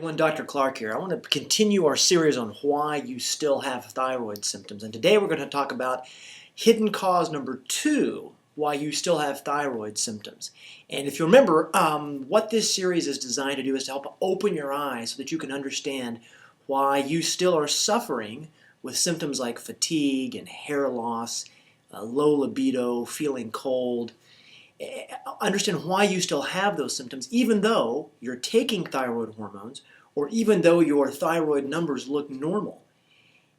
everyone, Dr. Clark here. I want to continue our series on why you still have thyroid symptoms. And today we're going to talk about hidden cause number 2, why you still have thyroid symptoms. And if you remember, what this series is designed to do is to help open your eyes so that you can understand why you still are suffering with symptoms like fatigue and hair loss, low libido, feeling cold. Understand why you still have those symptoms even though you're taking thyroid hormones or even though your thyroid numbers look normal.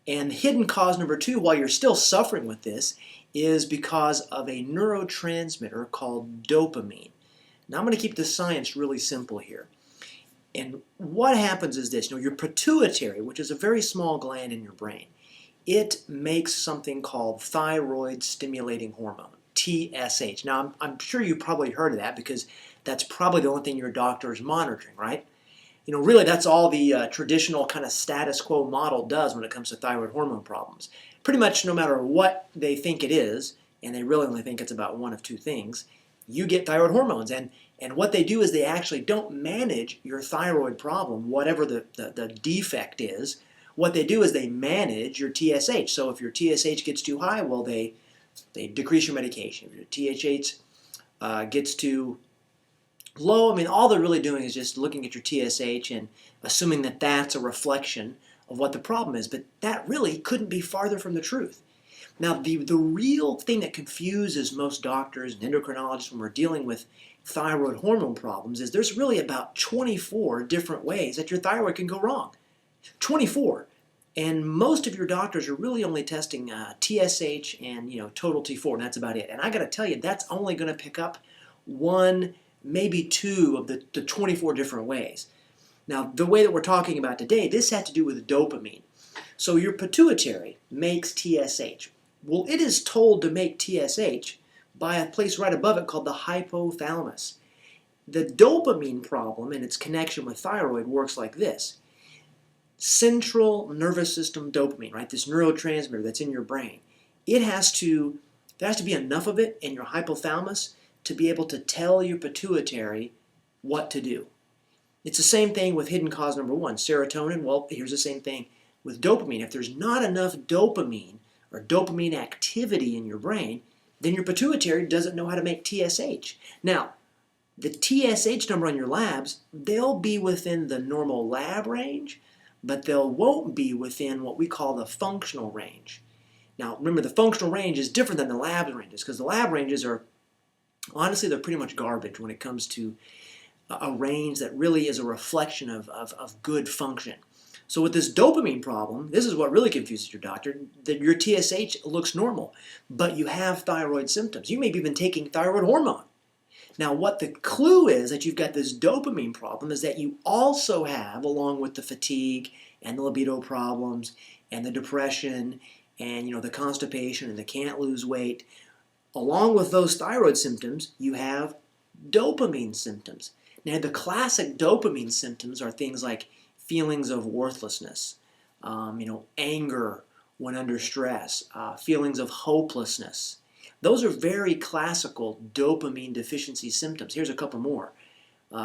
And hidden cause number 2, why you're still suffering with this, is because of a neurotransmitter called dopamine. Now I'm going to keep the science really simple here. And what happens is this, your pituitary, which is a very small gland in your brain, it makes something called thyroid stimulating hormone. TSH. Now, I'm sure you probably heard of that because that's probably the only thing your doctor is monitoring, right? Really that's all the traditional kind of status quo model does when it comes to thyroid hormone problems. Pretty much no matter what they think it is, and they really only think it's about one of 2 things, you get thyroid hormones. And what they do is they actually don't manage your thyroid problem, whatever the defect is. What they do is they manage your TSH. So if your TSH gets too high, well, they decrease your medication. If your TSH gets too low, all they're really doing is just looking at your TSH and assuming that that's a reflection of what the problem is. But that really couldn't be farther from the truth. Now, the real thing that confuses most doctors and endocrinologists when we're dealing with thyroid hormone problems is there's really about 24 different ways that your thyroid can go wrong. 24. And most of your doctors are really only testing TSH and total T4, and that's about it. And I got to tell you, that's only going to pick up 1, maybe 2 of the 24 different ways. Now, the way that we're talking about today, this has to do with dopamine. So your pituitary makes TSH. Well, it is told to make TSH by a place right above it called the hypothalamus. The dopamine problem and its connection with thyroid works like this. Central nervous system dopamine, right? This neurotransmitter that's in your brain. There has to be enough of it in your hypothalamus to be able to tell your pituitary what to do. It's the same thing with hidden cause number 1, serotonin. Well, here's the same thing with dopamine. If there's not enough dopamine or dopamine activity in your brain, then your pituitary doesn't know how to make TSH. Now, the TSH number on your labs, they'll be within the normal lab range, but they won't be within what we call the functional range. Now, remember, the functional range is different than the lab ranges because the lab ranges are, honestly, they're pretty much garbage when it comes to a range that really is a reflection of good function. So with this dopamine problem, this is what really confuses your doctor, that your TSH looks normal, but you have thyroid symptoms. You may be even taking thyroid hormone. Now, what the clue is that you've got this dopamine problem is that you also have, along with the fatigue and the libido problems and the depression and the constipation and the can't lose weight, along with those thyroid symptoms, you have dopamine symptoms. Now, the classic dopamine symptoms are things like feelings of worthlessness, anger when under stress, feelings of hopelessness. Those are very classical dopamine deficiency symptoms. Here's a couple more.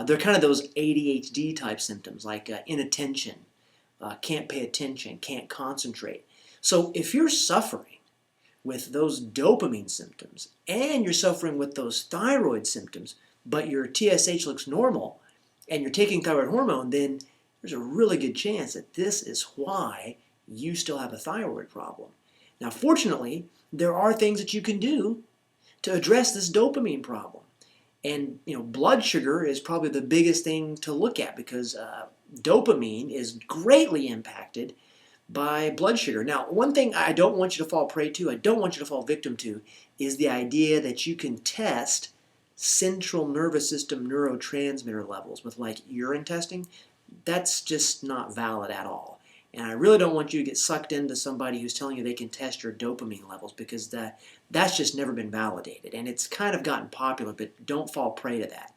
They're kind of those ADHD type symptoms like inattention, can't pay attention, can't concentrate. So if you're suffering with those dopamine symptoms and you're suffering with those thyroid symptoms, but your TSH looks normal and you're taking thyroid hormone, then there's a really good chance that this is why you still have a thyroid problem. Now, fortunately, there are things that you can do to address this dopamine problem. And, blood sugar is probably the biggest thing to look at because dopamine is greatly impacted by blood sugar. Now, one thing I don't want you to fall prey to, I don't want you to fall victim to, is the idea that you can test central nervous system neurotransmitter levels with like urine testing. That's just not valid at all. And I really don't want you to get sucked into somebody who's telling you they can test your dopamine levels because that's just never been validated. And it's kind of gotten popular, but don't fall prey to that.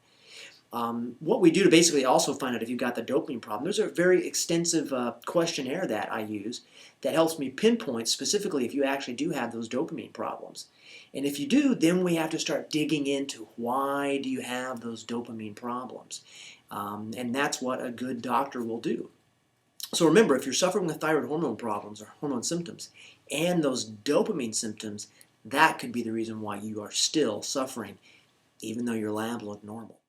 What we do to basically also find out if you've got the dopamine problem, there's a very extensive questionnaire that I use that helps me pinpoint specifically if you actually do have those dopamine problems. And if you do, then we have to start digging into why do you have those dopamine problems. And that's what a good doctor will do. So remember, if you're suffering with thyroid hormone problems or hormone symptoms and those dopamine symptoms, that could be the reason why you are still suffering, even though your lab looked normal.